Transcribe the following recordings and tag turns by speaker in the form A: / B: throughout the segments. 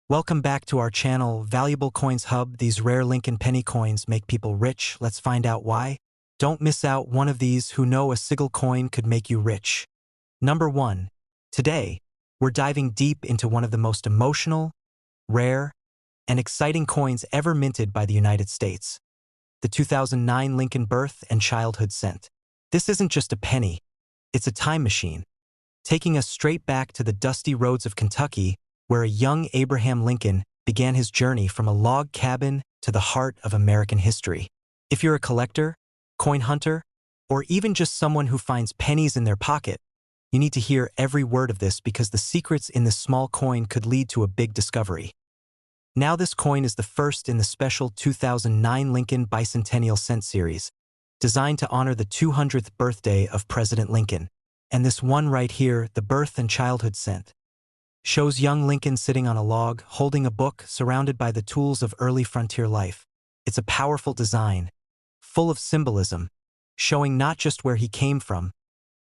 A: Welcome back to our channel, Valuable Coins Hub. These rare Lincoln penny coins make people rich. Let's find out why. Don't miss out one of these who know a single coin could make you rich. Number 1. Today, we're diving deep into one of the most emotional, rare, and exciting coins ever minted by the United States. The 2009 Lincoln Birth and Childhood Cent. This isn't just a penny, it's a time machine, taking us straight back to the dusty roads of Kentucky, where a young Abraham Lincoln began his journey from a log cabin to the heart of American history. If you're a collector, coin hunter, or even just someone who finds pennies in their pocket, you need to hear every word of this because the secrets in this small coin could lead to a big discovery. Now this coin is the first in the special 2009 Lincoln Bicentennial Cent series, designed to honor the 200th birthday of President Lincoln. And this one right here, the Birth and Childhood Cent, shows young Lincoln sitting on a log, holding a book, surrounded by the tools of early frontier life. It's a powerful design, full of symbolism, showing not just where he came from,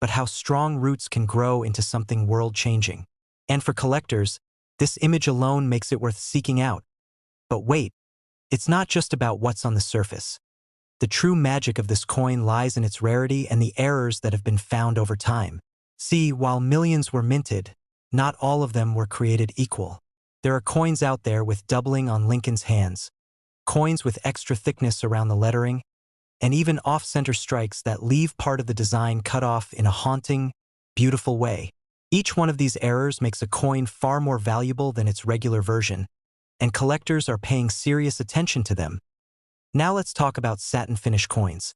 A: but how strong roots can grow into something world-changing. And for collectors, this image alone makes it worth seeking out. But wait, it's not just about what's on the surface. The true magic of this coin lies in its rarity and the errors that have been found over time. See, while millions were minted, not all of them were created equal. There are coins out there with doubling on Lincoln's hands, coins with extra thickness around the lettering, and even off-center strikes that leave part of the design cut off in a haunting, beautiful way. Each one of these errors makes a coin far more valuable than its regular version, and collectors are paying serious attention to them. Now let's talk about satin finish coins.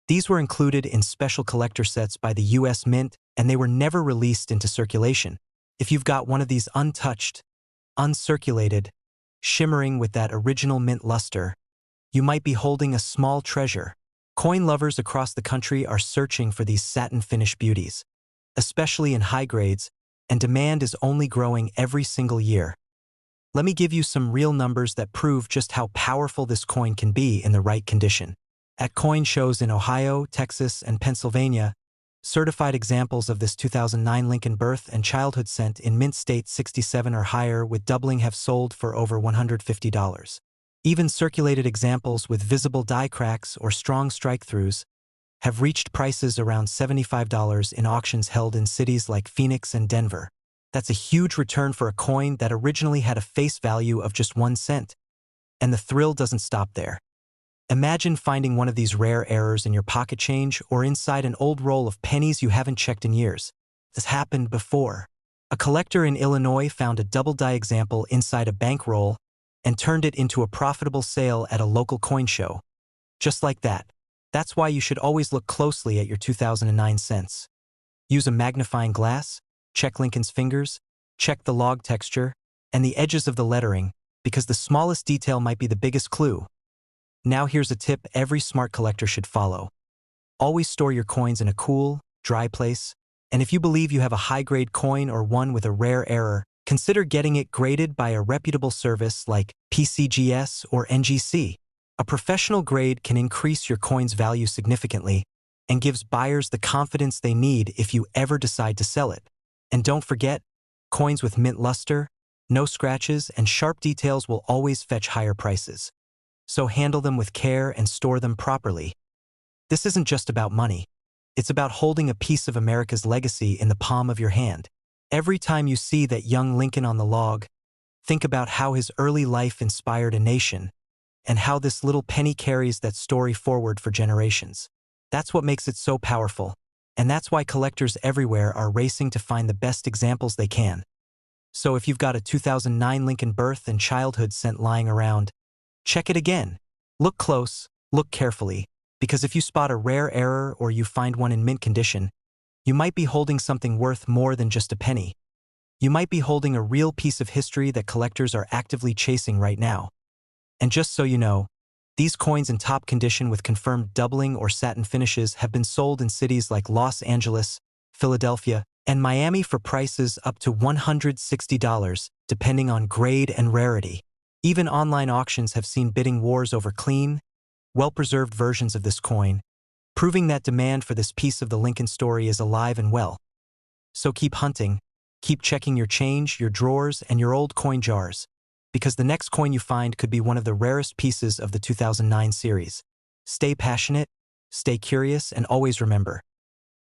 A: These were included in special collector sets by the US Mint, and they were never released into circulation. If you've got one of these untouched, uncirculated, shimmering with that original mint luster, you might be holding a small treasure. Coin lovers across the country are searching for these satin finish beauties, especially in high grades, and demand is only growing every single year. Let me give you some real numbers that prove just how powerful this coin can be in the right condition. At coin shows in Ohio, Texas, and Pennsylvania, certified examples of this 2009 Lincoln Birth and Childhood Cent in mint state 67 or higher with doubling have sold for over $150. Even circulated examples with visible die cracks or strong strike-throughs have reached prices around $75 in auctions held in cities like Phoenix and Denver. That's a huge return for a coin that originally had a face value of just 1 cent. And the thrill doesn't stop there. Imagine finding one of these rare errors in your pocket change or inside an old roll of pennies you haven't checked in years. This happened before. A collector in Illinois found a double die example inside a bankroll and turned it into a profitable sale at a local coin show. Just like that. That's why you should always look closely at your 2009 cents. Use a magnifying glass, check Lincoln's fingers, check the log texture, and the edges of the lettering, because the smallest detail might be the biggest clue. Now here's a tip every smart collector should follow. Always store your coins in a cool, dry place, and if you believe you have a high-grade coin or one with a rare error, consider getting it graded by a reputable service like PCGS or NGC. A professional grade can increase your coin's value significantly and gives buyers the confidence they need if you ever decide to sell it. And don't forget, coins with mint luster, no scratches, and sharp details will always fetch higher prices. So handle them with care and store them properly. This isn't just about money. It's about holding a piece of America's legacy in the palm of your hand. Every time you see that young Lincoln on the log, think about how his early life inspired a nation, and how this little penny carries that story forward for generations. That's what makes it so powerful, and that's why collectors everywhere are racing to find the best examples they can. So if you've got a 2009 Lincoln Birth and Childhood Cent lying around, check it again. Look close, look carefully, because if you spot a rare error or you find one in mint condition, you might be holding something worth more than just a penny. You might be holding a real piece of history that collectors are actively chasing right now. And just so you know, these coins in top condition with confirmed doubling or satin finishes have been sold in cities like Los Angeles, Philadelphia, and Miami for prices up to $160, depending on grade and rarity. Even online auctions have seen bidding wars over clean, well-preserved versions of this coin, proving that demand for this piece of the Lincoln story is alive and well. So keep hunting, keep checking your change, your drawers, and your old coin jars. because the next coin you find could be one of the rarest pieces of the 2009 series. Stay passionate, stay curious, and always remember,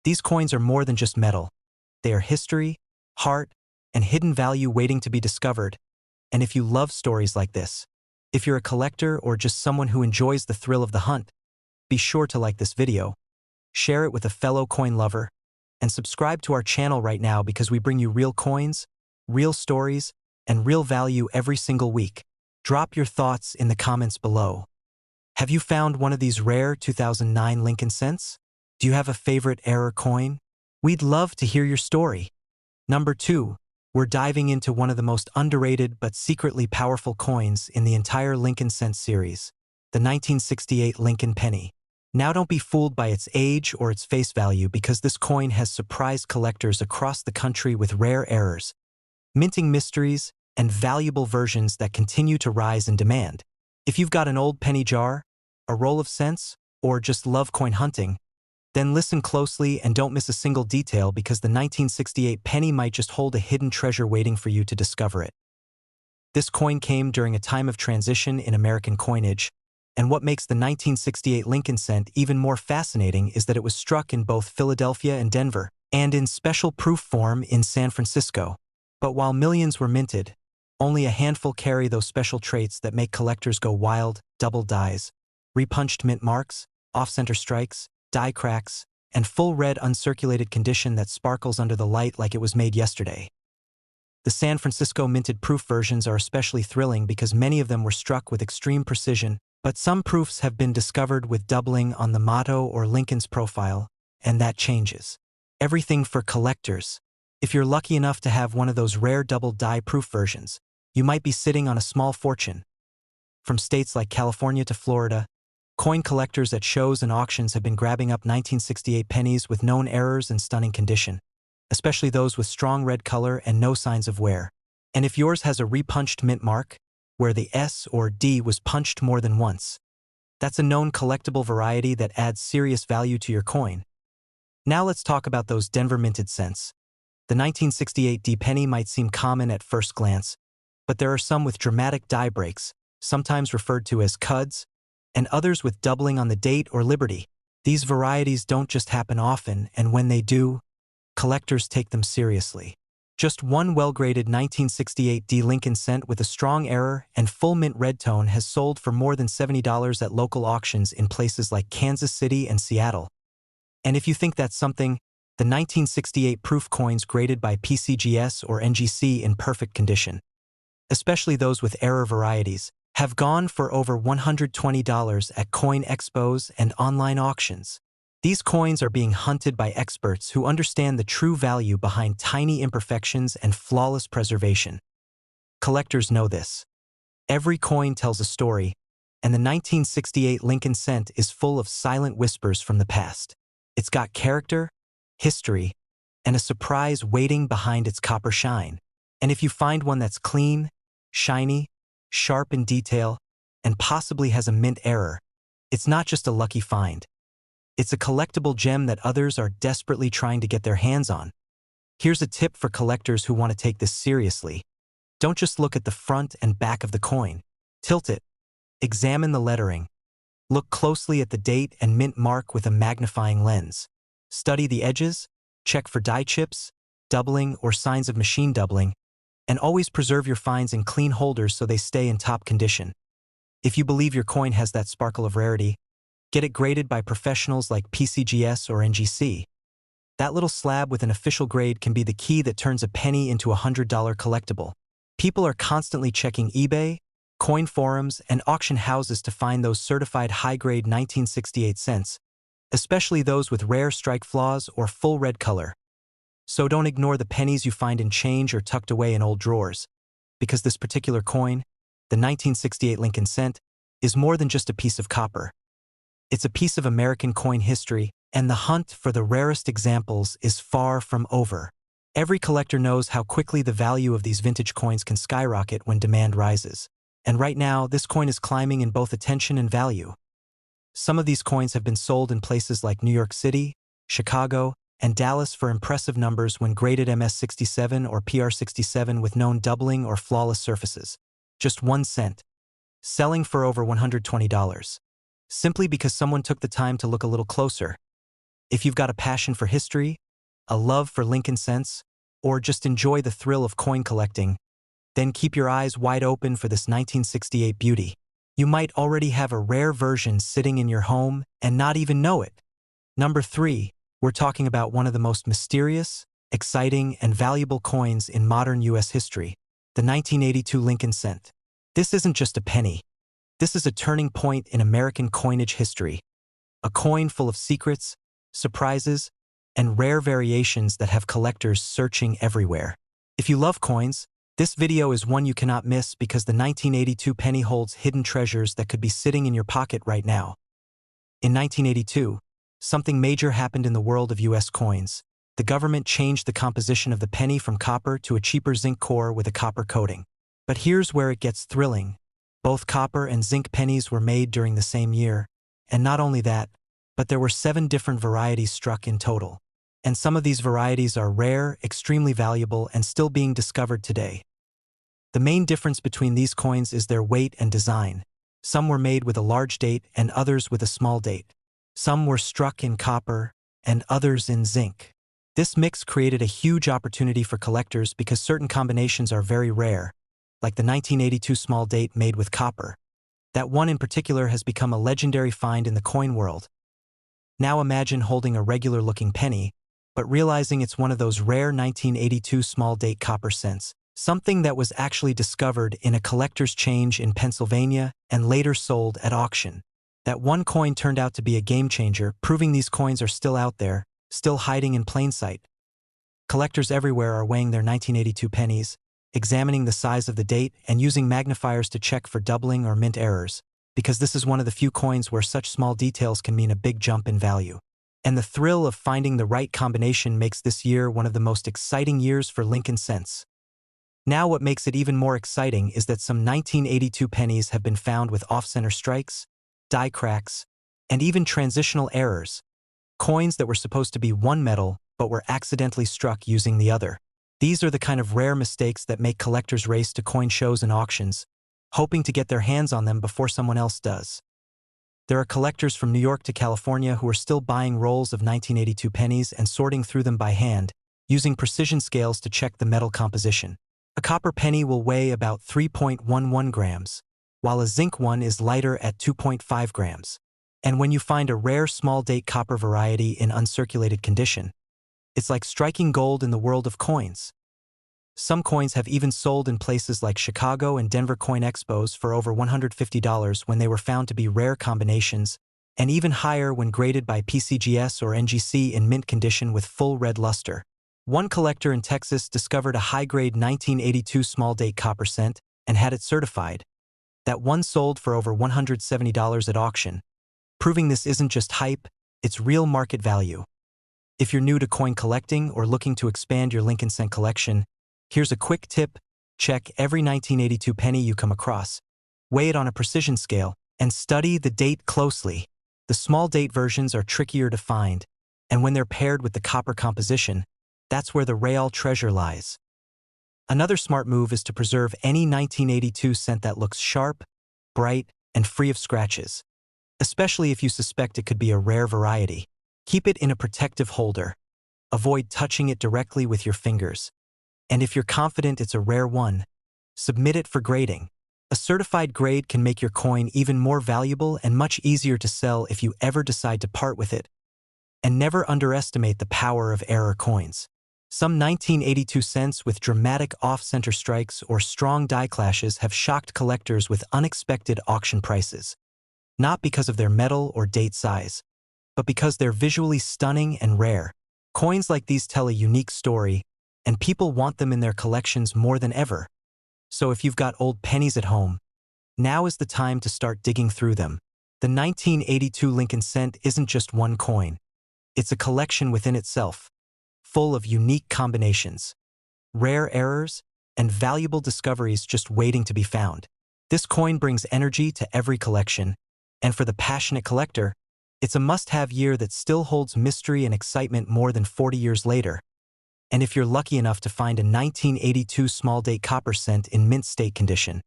A: these coins are more than just metal. They are history, heart, and hidden value waiting to be discovered. And if you love stories like this, if you're a collector or just someone who enjoys the thrill of the hunt, be sure to like this video, share it with a fellow coin lover, and subscribe to our channel right now because we bring you real coins, real stories, and real value every single week. Drop your thoughts in the comments below. Have you found one of these rare 2009 Lincoln cents? Do you have a favorite error coin? We'd love to hear your story. Number 2, we're diving into one of the most underrated but secretly powerful coins in the entire Lincoln cent series, the 1968 Lincoln penny. Now don't be fooled by its age or its face value because this coin has surprised collectors across the country with rare errors, minting mysteries, and valuable versions that continue to rise in demand. If you've got an old penny jar, a roll of cents, or just love coin hunting, then listen closely and don't miss a single detail because the 1968 penny might just hold a hidden treasure waiting for you to discover it. This coin came during a time of transition in American coinage, and what makes the 1968 Lincoln cent even more fascinating is that it was struck in both Philadelphia and Denver, and in special proof form in San Francisco. But while millions were minted, only a handful carry those special traits that make collectors go wild: double dies, repunched mint marks, off-center strikes, die cracks, and full red uncirculated condition that sparkles under the light like it was made yesterday. The San Francisco minted proof versions are especially thrilling because many of them were struck with extreme precision, but some proofs have been discovered with doubling on the motto or Lincoln's profile, and that changes everything for collectors. If you're lucky enough to have one of those rare double die proof versions, you might be sitting on a small fortune. From states like California to Florida, coin collectors at shows and auctions have been grabbing up 1968 pennies with known errors and stunning condition, especially those with strong red color and no signs of wear. And if yours has a repunched mint mark, where the S or D was punched more than once, that's a known collectible variety that adds serious value to your coin. Now let's talk about those Denver minted cents. The 1968 D penny might seem common at first glance, but there are some with dramatic die breaks, sometimes referred to as cuds, and others with doubling on the date or liberty. These varieties don't just happen often, and when they do, collectors take them seriously. Just one well-graded 1968 D Lincoln cent with a strong error and full mint red tone has sold for more than $70 at local auctions in places like Kansas City and Seattle. And if you think that's something, the 1968 proof coins graded by PCGS or NGC in perfect condition, especially those with error varieties, have gone for over $120 at coin expos and online auctions. These coins are being hunted by experts who understand the true value behind tiny imperfections and flawless preservation. Collectors know this. Every coin tells a story, and the 1968 Lincoln cent is full of silent whispers from the past. It's got character, history, and a surprise waiting behind its copper shine. And if you find one that's clean, shiny, sharp in detail, and possibly has a mint error, it's not just a lucky find. It's a collectible gem that others are desperately trying to get their hands on. Here's a tip for collectors who want to take this seriously. Don't just look at the front and back of the coin. Tilt it. Examine the lettering. Look closely at the date and mint mark with a magnifying lens. Study the edges, check for die chips, doubling, or signs of machine doubling, and always preserve your finds in clean holders so they stay in top condition. If you believe your coin has that sparkle of rarity, get it graded by professionals like PCGS or NGC. That little slab with an official grade can be the key that turns a penny into a $100 collectible. People are constantly checking eBay, coin forums, and auction houses to find those certified high-grade 1968 cents, especially those with rare strike flaws or full red color. So don't ignore the pennies you find in change or tucked away in old drawers, because this particular coin, the 1968 Lincoln cent, is more than just a piece of copper. It's a piece of American coin history, and the hunt for the rarest examples is far from over. Every collector knows how quickly the value of these vintage coins can skyrocket when demand rises. And right now, this coin is climbing in both attention and value. Some of these coins have been sold in places like New York City, Chicago, and Dallas for impressive numbers when graded MS-67 or PR-67 with known doubling or flawless surfaces. just 1 cent, selling for over $120. Simply because someone took the time to look a little closer. If you've got a passion for history, a love for Lincoln cents, or just enjoy the thrill of coin collecting, then keep your eyes wide open for this 1968 beauty. You might already have a rare version sitting in your home and not even know it. Number 3, we're talking about one of the most mysterious, exciting, and valuable coins in modern U.S. history, the 1982 Lincoln cent. This isn't just a penny. This is a turning point in American coinage history, a coin full of secrets, surprises, and rare variations that have collectors searching everywhere. If you love coins, this video is one you cannot miss because the 1982 penny holds hidden treasures that could be sitting in your pocket right now. In 1982, something major happened in the world of U.S. coins. The government changed the composition of the penny from copper to a cheaper zinc core with a copper coating. But here's where it gets thrilling. Both copper and zinc pennies were made during the same year, and not only that, but there were 7 different varieties struck in total. And some of these varieties are rare, extremely valuable, and still being discovered today. The main difference between these coins is their weight and design. Some were made with a large date and others with a small date. Some were struck in copper and others in zinc. This mix created a huge opportunity for collectors because certain combinations are very rare, like the 1982 small date made with copper. That one in particular has become a legendary find in the coin world. Now imagine holding a regular-looking penny, but realizing it's one of those rare 1982 small date copper cents, something that was actually discovered in a collector's change in Pennsylvania and later sold at auction. That one coin turned out to be a game changer, proving these coins are still out there, still hiding in plain sight. Collectors everywhere are weighing their 1982 pennies, examining the size of the date and using magnifiers to check for doubling or mint errors, because this is one of the few coins where such small details can mean a big jump in value. And the thrill of finding the right combination makes this year one of the most exciting years for Lincoln cents. Now what makes it even more exciting is that some 1982 pennies have been found with off-center strikes, die cracks, and even transitional errors, coins that were supposed to be one metal but were accidentally struck using the other. These are the kind of rare mistakes that make collectors race to coin shows and auctions, hoping to get their hands on them before someone else does. There are collectors from New York to California who are still buying rolls of 1982 pennies and sorting through them by hand, using precision scales to check the metal composition. A copper penny will weigh about 3.11 grams, while a zinc one is lighter at 2.5 grams. And when you find a rare small-date copper variety in uncirculated condition, it's like striking gold in the world of coins. Some coins have even sold in places like Chicago and Denver coin expos for over $150 when they were found to be rare combinations, and even higher when graded by PCGS or NGC in mint condition with full red luster. One collector in Texas discovered a high-grade 1982 small-date copper cent and had it certified. That one sold for over $170 at auction, proving this isn't just hype, it's real market value. If you're new to coin collecting or looking to expand your Lincoln cent collection, here's a quick tip: check every 1982 penny you come across, weigh it on a precision scale, and study the date closely. The small date versions are trickier to find, and when they're paired with the copper composition, that's where the real treasure lies. Another smart move is to preserve any 1982 cent that looks sharp, bright, and free of scratches, especially if you suspect it could be a rare variety. Keep it in a protective holder. Avoid touching it directly with your fingers. And if you're confident it's a rare one, submit it for grading. A certified grade can make your coin even more valuable and much easier to sell if you ever decide to part with it. And never underestimate the power of error coins. Some 1982 cents with dramatic off-center strikes or strong die clashes have shocked collectors with unexpected auction prices. Not because of their metal or date size, but because they're visually stunning and rare. Coins like these tell a unique story, and people want them in their collections more than ever. So if you've got old pennies at home, now is the time to start digging through them. The 1982 Lincoln cent isn't just one coin. It's a collection within itself, full of unique combinations, rare errors, and valuable discoveries just waiting to be found. This coin brings energy to every collection, and for the passionate collector, it's a must-have year that still holds mystery and excitement more than 40 years later. And if you're lucky enough to find a 1982 small-date copper cent in mint state condition,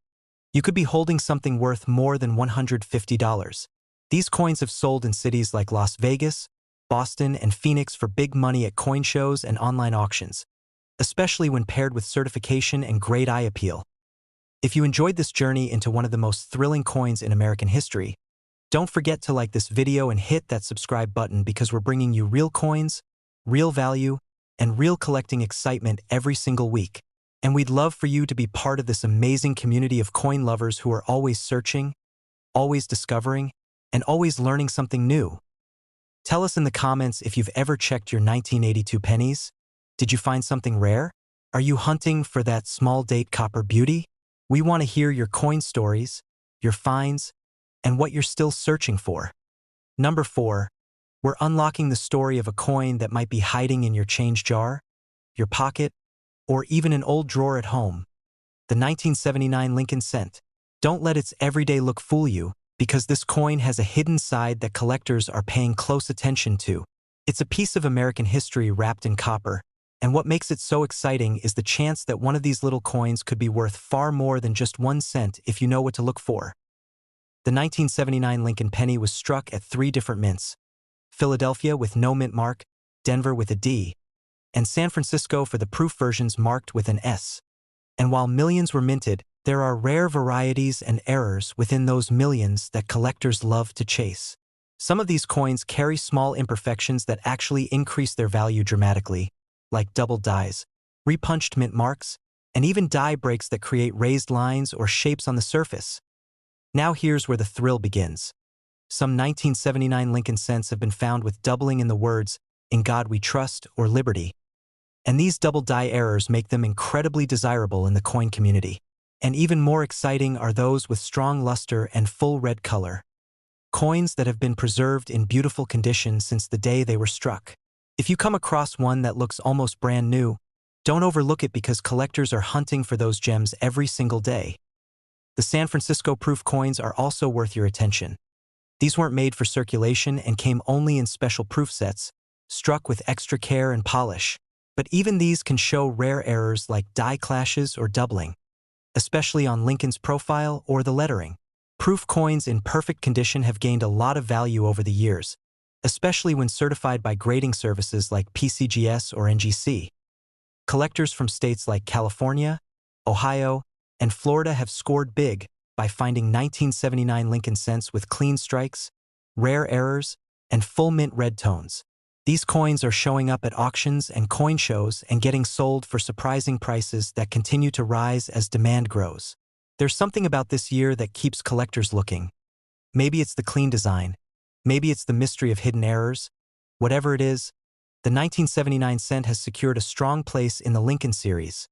A: You could be holding something worth more than $150. These coins have sold in cities like Las Vegas, Boston, and Phoenix for big money at coin shows and online auctions, especially when paired with certification and great eye appeal. If you enjoyed this journey into one of the most thrilling coins in American history, don't forget to like this video and hit that subscribe button because we're bringing you real coins, real value, and real collecting excitement every single week. And we'd love for you to be part of this amazing community of coin lovers who are always searching, always discovering, and always learning something new. Tell us in the comments if you've ever checked your 1982 pennies. Did you find something rare? Are you hunting for that small date copper beauty? We want to hear your coin stories, your finds, and what you're still searching for. Number 4, we're unlocking the story of a coin that might be hiding in your change jar, your pocket, or even an old drawer at home. The 1979 Lincoln cent. Don't let its everyday look fool you, because this coin has a hidden side that collectors are paying close attention to. It's a piece of American history wrapped in copper, and what makes it so exciting is the chance that one of these little coins could be worth far more than just 1 cent if you know what to look for. The 1979 Lincoln penny was struck at 3 different mints: Philadelphia with no mint mark, Denver with a D, and San Francisco for the proof versions marked with an S. And while millions were minted, there are rare varieties and errors within those millions that collectors love to chase. Some of these coins carry small imperfections that actually increase their value dramatically, like double dies, repunched mint marks, and even die breaks that create raised lines or shapes on the surface. Now here's where the thrill begins. Some 1979 Lincoln cents have been found with doubling in the words, "In God We Trust" or "Liberty." And these double die errors make them incredibly desirable in the coin community. And even more exciting are those with strong luster and full red color. Coins that have been preserved in beautiful condition since the day they were struck. If you come across one that looks almost brand new, don't overlook it because collectors are hunting for those gems every single day. The San Francisco proof coins are also worth your attention. These weren't made for circulation and came only in special proof sets, struck with extra care and polish. But even these can show rare errors like die clashes or doubling, especially on Lincoln's profile or the lettering. Proof coins in perfect condition have gained a lot of value over the years, especially when certified by grading services like PCGS or NGC. Collectors from states like California, Ohio, and Florida have scored big by finding 1979 Lincoln cents with clean strikes, rare errors, and full mint red tones. These coins are showing up at auctions and coin shows and getting sold for surprising prices that continue to rise as demand grows. There's something about this year that keeps collectors looking. Maybe it's the clean design. Maybe it's the mystery of hidden errors. Whatever it is, the 1979 cent has secured a strong place in the Lincoln series.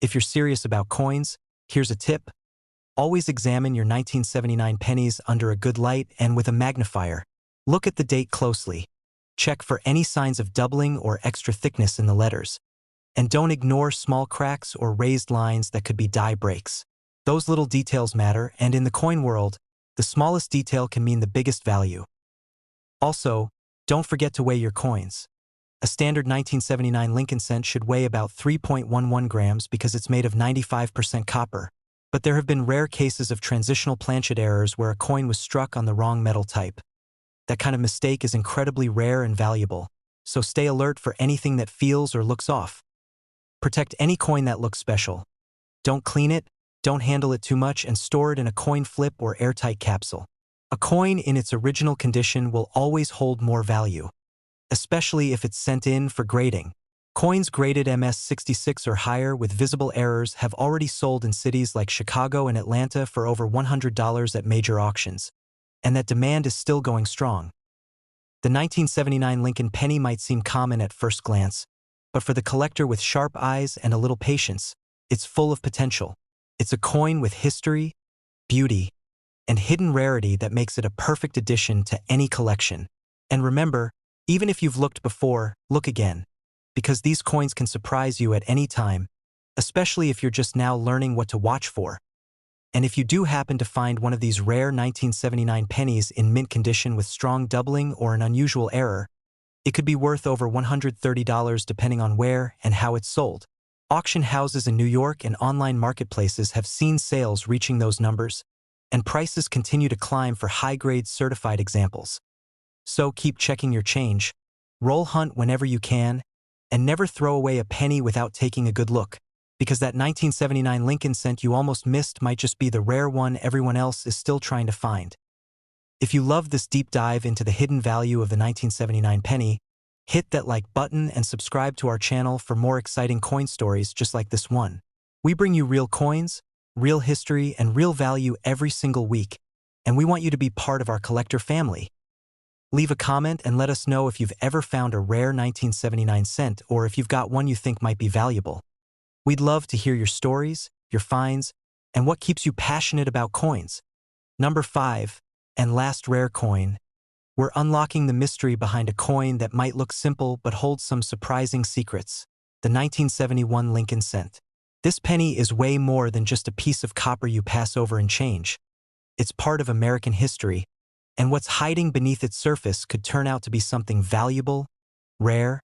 A: If you're serious about coins, here's a tip. Always examine your 1979 pennies under a good light and with a magnifier. Look at the date closely. Check for any signs of doubling or extra thickness in the letters. And don't ignore small cracks or raised lines that could be die breaks. Those little details matter, and in the coin world, the smallest detail can mean the biggest value. Also, don't forget to weigh your coins. A standard 1979 Lincoln cent should weigh about 3.11 grams because it's made of 95% copper. But there have been rare cases of transitional planchet errors where a coin was struck on the wrong metal type. That kind of mistake is incredibly rare and valuable, so stay alert for anything that feels or looks off. Protect any coin that looks special. Don't clean it, don't handle it too much, and store it in a coin flip or airtight capsule. A coin in its original condition will always hold more value, especially if it's sent in for grading. Coins graded MS66 or higher with visible errors have already sold in cities like Chicago and Atlanta for over $100 at major auctions, and that demand is still going strong. The 1979 Lincoln penny might seem common at first glance, but for the collector with sharp eyes and a little patience, it's full of potential. It's a coin with history, beauty, and hidden rarity that makes it a perfect addition to any collection. And remember, even if you've looked before, look again, because these coins can surprise you at any time, especially if you're just now learning what to watch for. And if you do happen to find one of these rare 1979 pennies in mint condition with strong doubling or an unusual error, it could be worth over $130 depending on where and how it's sold. Auction houses in New York and online marketplaces have seen sales reaching those numbers, and prices continue to climb for high-grade certified examples. So keep checking your change, roll hunt whenever you can, and never throw away a penny without taking a good look, because that 1979 Lincoln cent you almost missed might just be the rare one everyone else is still trying to find. If you love this deep dive into the hidden value of the 1979 penny, hit that like button and subscribe to our channel for more exciting coin stories just like this one. We bring you real coins, real history, and real value every single week, and we want you to be part of our collector family. Leave a comment and let us know if you've ever found a rare 1979 cent or if you've got one you think might be valuable. We'd love to hear your stories, your finds, and what keeps you passionate about coins. Number 5, and last rare coin. We're unlocking the mystery behind a coin that might look simple but holds some surprising secrets. The 1971 Lincoln cent. This penny is way more than just a piece of copper you pass over and change. It's part of American history, and what's hiding beneath its surface could turn out to be something valuable, rare,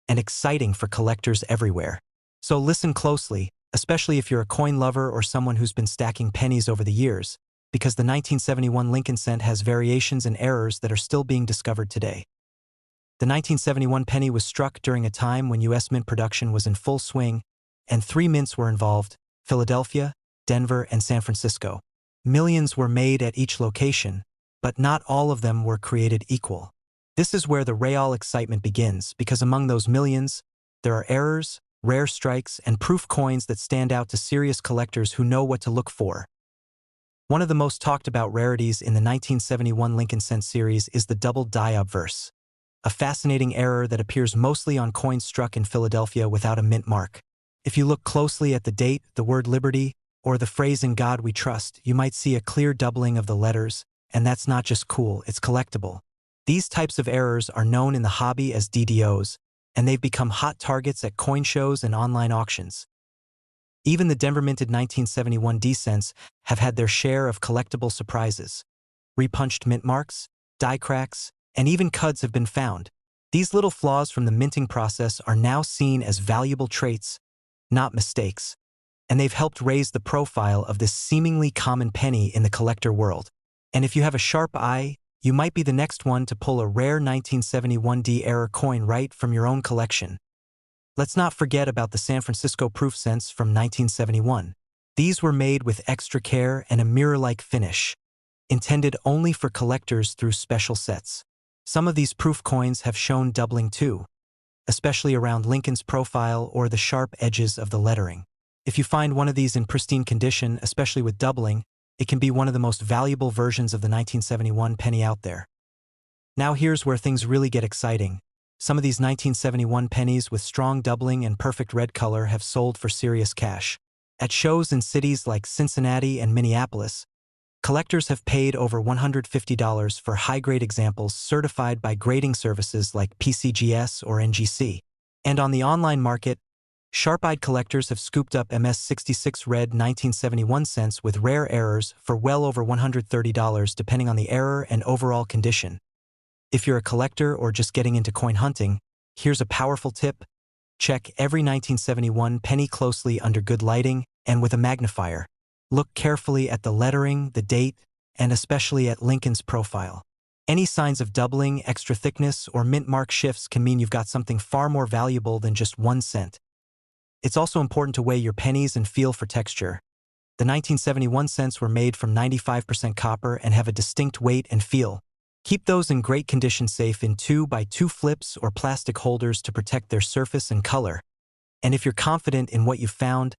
A: and exciting for collectors everywhere. So listen closely, especially if you're a coin lover or someone who's been stacking pennies over the years, because the 1971 Lincoln cent has variations and errors that are still being discovered today. The 1971 penny was struck during a time when U.S. mint production was in full swing, and 3 mints were involved: Philadelphia, Denver, and San Francisco. Millions were made at each location, but not all of them were created equal. This is where the real excitement begins, because among those millions, there are errors, rare strikes, and proof coins that stand out to serious collectors who know what to look for. One of the most talked about rarities in the 1971 Lincoln cent series is the double die obverse, a fascinating error that appears mostly on coins struck in Philadelphia without a mint mark. If you look closely at the date, the word liberty, or the phrase "In God We Trust," you might see a clear doubling of the letters, and that's not just cool, it's collectible. These types of errors are known in the hobby as DDOs, and they've become hot targets at coin shows and online auctions. Even the Denver-minted 1971 D-cents have had their share of collectible surprises. Repunched mint marks, die cracks, and even cuds have been found. These little flaws from the minting process are now seen as valuable traits, not mistakes, and they've helped raise the profile of this seemingly common penny in the collector world. And if you have a sharp eye, you might be the next one to pull a rare 1971 D-era coin right from your own collection. Let's not forget about the San Francisco proof cents from 1971. These were made with extra care and a mirror-like finish, intended only for collectors through special sets. Some of these proof coins have shown doubling too, especially around Lincoln's profile or the sharp edges of the lettering. If you find one of these in pristine condition, especially with doubling, it can be one of the most valuable versions of the 1971 penny out there. Now here's where things really get exciting. Some of these 1971 pennies with strong doubling and perfect red color have sold for serious cash. At shows in cities like Cincinnati and Minneapolis, collectors have paid over $150 for high-grade examples certified by grading services like PCGS or NGC. And on the online market, sharp-eyed collectors have scooped up MS-66 red 1971 cents with rare errors for well over $130 depending on the error and overall condition. If you're a collector or just getting into coin hunting, here's a powerful tip. Check every 1971 penny closely under good lighting and with a magnifier. Look carefully at the lettering, the date, and especially at Lincoln's profile. Any signs of doubling, extra thickness, or mint mark shifts can mean you've got something far more valuable than just 1 cent. It's also important to weigh your pennies and feel for texture. The 1971 cents were made from 95% copper and have a distinct weight and feel. Keep those in great condition safe in 2x2 flips or plastic holders to protect their surface and color. And if you're confident in what you've found,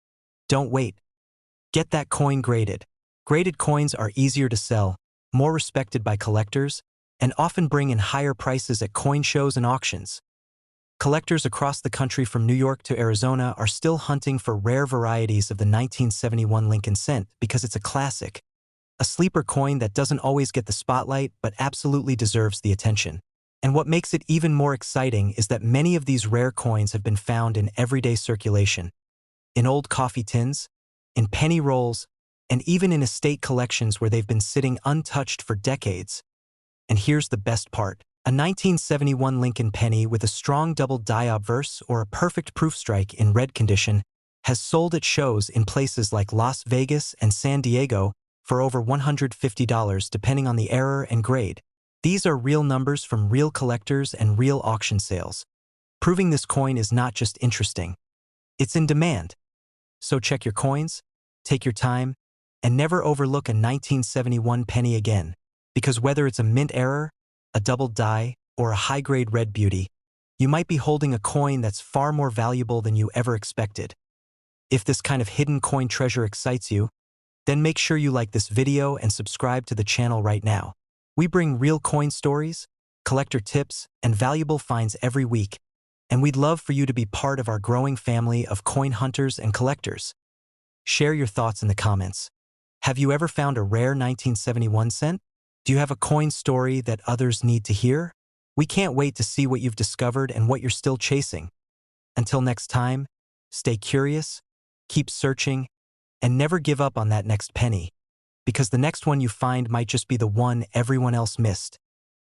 A: don't wait. Get that coin graded. Graded coins are easier to sell, more respected by collectors, and often bring in higher prices at coin shows and auctions. Collectors across the country from New York to Arizona are still hunting for rare varieties of the 1971 Lincoln cent because it's a classic. A sleeper coin that doesn't always get the spotlight but absolutely deserves the attention. And what makes it even more exciting is that many of these rare coins have been found in everyday circulation. In old coffee tins, in penny rolls, and even in estate collections where they've been sitting untouched for decades. And here's the best part. A 1971 Lincoln penny with a strong double die obverse or a perfect proof strike in red condition has sold at shows in places like Las Vegas and San Diego for over $150 depending on the era and grade. These are real numbers from real collectors and real auction sales, proving this coin is not just interesting, it's in demand. So check your coins, take your time, and never overlook a 1971 penny again, because whether it's a mint error, a doubled die, or a high-grade red beauty, you might be holding a coin that's far more valuable than you ever expected. If this kind of hidden coin treasure excites you, then make sure you like this video and subscribe to the channel right now. We bring real coin stories, collector tips, and valuable finds every week, and we'd love for you to be part of our growing family of coin hunters and collectors. Share your thoughts in the comments. Have you ever found a rare 1971 cent? Do you have a coin story that others need to hear? We can't wait to see what you've discovered and what you're still chasing. Until next time, stay curious, keep searching, and never give up on that next penny, because the next one you find might just be the one everyone else missed.